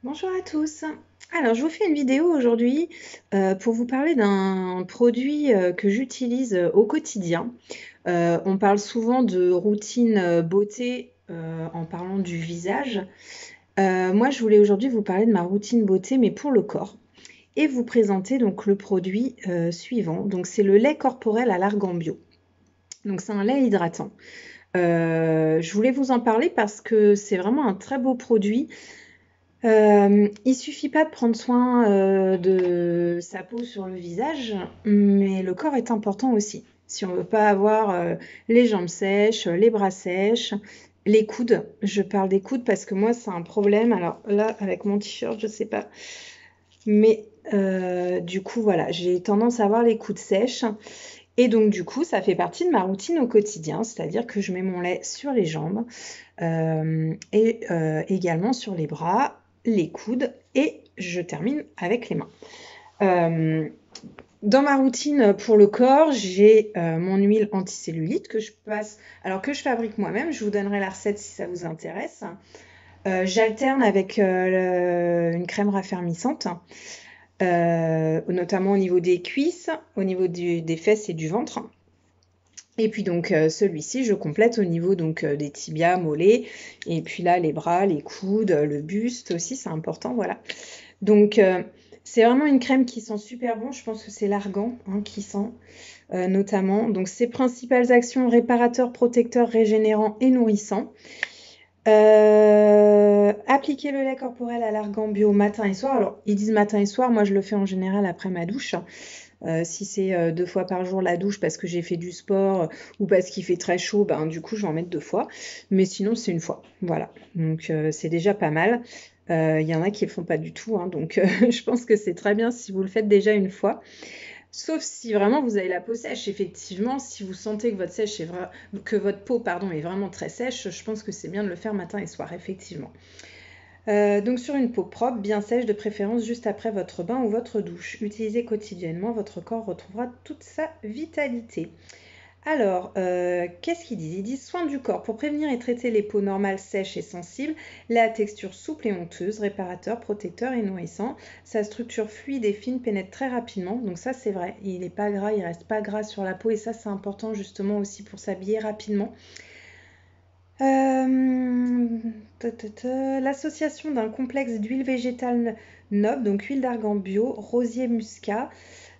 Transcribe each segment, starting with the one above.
Bonjour à tous. Alors, je vous fais une vidéo aujourd'hui pour vous parler d'un produit que j'utilise au quotidien. On parle souvent de routine beauté en parlant du visage. Moi, je voulais aujourd'hui vous parler de ma routine beauté, mais pour le corps, et vous présenter donc le produit suivant. Donc, c'est le lait corporel à l'argan bio. Donc, c'est un lait hydratant. Je voulais vous en parler parce que c'est vraiment un très beau produit. Il suffit pas de prendre soin, de sa peau sur le visage, mais le corps est important aussi. Si on veut pas avoir, les jambes sèches, les bras sèches, les coudes. Je parle des coudes parce que moi, c'est un problème. Alors là, avec mon t-shirt, je sais pas, mais du coup, voilà, j'ai tendance à avoir les coudes sèches et donc du coup, ça fait partie de ma routine au quotidien, c'est-à-dire que je mets mon lait sur les jambes, et également sur les bras, les coudes et je termine avec les mains. Euh, dans ma routine pour le corps, j'ai mon huile anticellulite que je passe, alors que je fabrique moi-même. Je vous donnerai la recette si ça vous intéresse. J'alterne avec une crème raffermissante, notamment au niveau des cuisses, au niveau des fesses et du ventre. Et puis donc celui-ci, je complète au niveau donc des tibias, mollets, et puis là les bras, les coudes, le buste aussi, c'est important, voilà. Donc c'est vraiment une crème qui sent super bon, je pense que c'est l'argan hein, qui sent notamment. Donc ses principales actions, réparateur, protecteur, régénérant et nourrissant. Appliquer le lait corporel à l'argan bio matin et soir. Alors ils disent matin et soir, moi je le fais en général après ma douche. Si c'est 2 fois par jour la douche parce que j'ai fait du sport ou parce qu'il fait très chaud, ben, du coup, je vais en mettre 2 fois. Mais sinon, c'est une fois. Voilà. Donc, c'est déjà pas mal. Il y en a qui le font pas du tout, hein, donc je pense que c'est très bien si vous le faites déjà une fois. Sauf si vraiment vous avez la peau sèche, effectivement, si vous sentez que que votre peau pardon, est vraiment très sèche, je pense que c'est bien de le faire matin et soir, effectivement. Donc sur une peau propre, bien sèche, de préférence juste après votre bain ou votre douche. Utilisez quotidiennement, votre corps retrouvera toute sa vitalité. Alors, qu'est-ce qu'ils disent? Ils disent soin du corps pour prévenir et traiter les peaux normales, sèches et sensibles, la texture souple et onctueuse, réparateur, protecteur et nourrissant. Sa structure fluide et fine pénètre très rapidement, donc ça c'est vrai, il n'est pas gras, il reste pas gras sur la peau et ça c'est important justement aussi pour s'habiller rapidement. L'association d'un complexe d'huile végétale noble, donc huile d'argan bio, rosier muscat,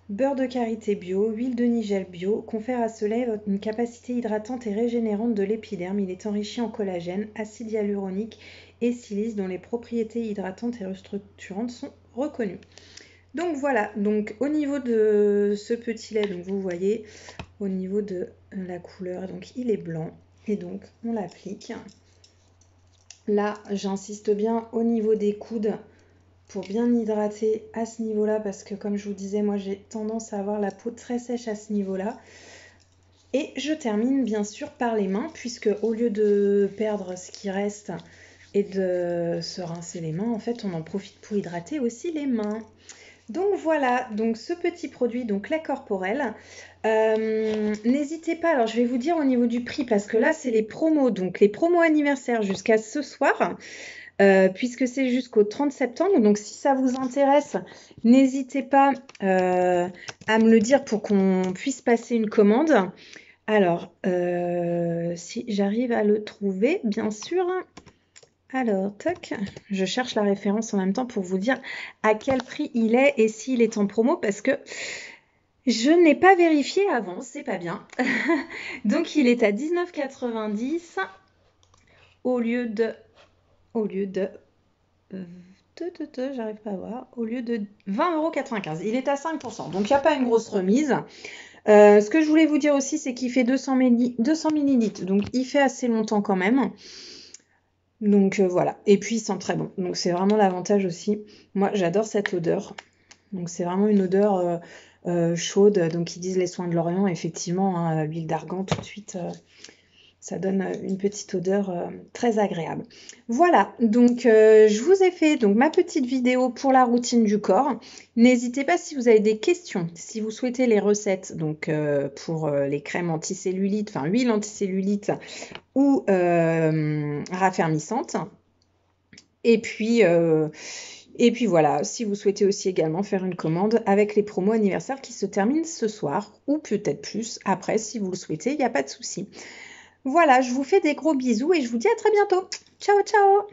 beurre de karité bio, huile de nigel bio, confère à ce lait une capacité hydratante et régénérante de l'épiderme. Il est enrichi en collagène, acide hyaluronique et silice dont les propriétés hydratantes et restructurantes sont reconnues. Donc voilà, donc au niveau de ce petit lait, donc vous voyez au niveau de la couleur, donc il est blanc et donc on l'applique. Là, j'insiste bien au niveau des coudes pour bien hydrater à ce niveau-là parce que comme je vous disais, moi j'ai tendance à avoir la peau très sèche à ce niveau-là. Et je termine bien sûr par les mains puisque au lieu de perdre ce qui reste et de se rincer les mains, en fait on en profite pour hydrater aussi les mains. Donc voilà, donc ce petit produit, donc lait corporel. N'hésitez pas, alors je vais vous dire au niveau du prix, parce que là c'est les promos, donc les promos anniversaires jusqu'à ce soir, puisque c'est jusqu'au 30 septembre. Donc si ça vous intéresse, n'hésitez pas à me le dire pour qu'on puisse passer une commande. Alors, si j'arrive à le trouver, bien sûr. Alors, toc, je cherche la référence en même temps pour vous dire à quel prix il est et s'il est en promo parce que je n'ai pas vérifié avant, c'est pas bien. Donc il est à 19,90 au lieu de j'arrive pas à voir, au lieu de 20,95 €. Il est à 5%, donc il n'y a pas une grosse remise. Ce que je voulais vous dire aussi, c'est qu'il fait 200 millilitres, donc il fait assez longtemps quand même. Donc voilà, et puis il sent très bon, donc c'est vraiment l'avantage aussi. Moi j'adore cette odeur, donc c'est vraiment une odeur chaude, donc ils disent les soins de l'Orient, effectivement, hein, l'huile d'argan tout de suite, ça donne une petite odeur très agréable. Voilà, donc je vous ai fait donc ma petite vidéo pour la routine du corps. N'hésitez pas si vous avez des questions, si vous souhaitez les recettes donc pour les crèmes anticellulite, enfin huile anticellulite ou raffermissante. Et puis voilà, si vous souhaitez aussi également faire une commande avec les promos anniversaires qui se terminent ce soir, ou peut-être plus après si vous le souhaitez, il n'y a pas de souci. Voilà, je vous fais des gros bisous et je vous dis à très bientôt. Ciao, ciao!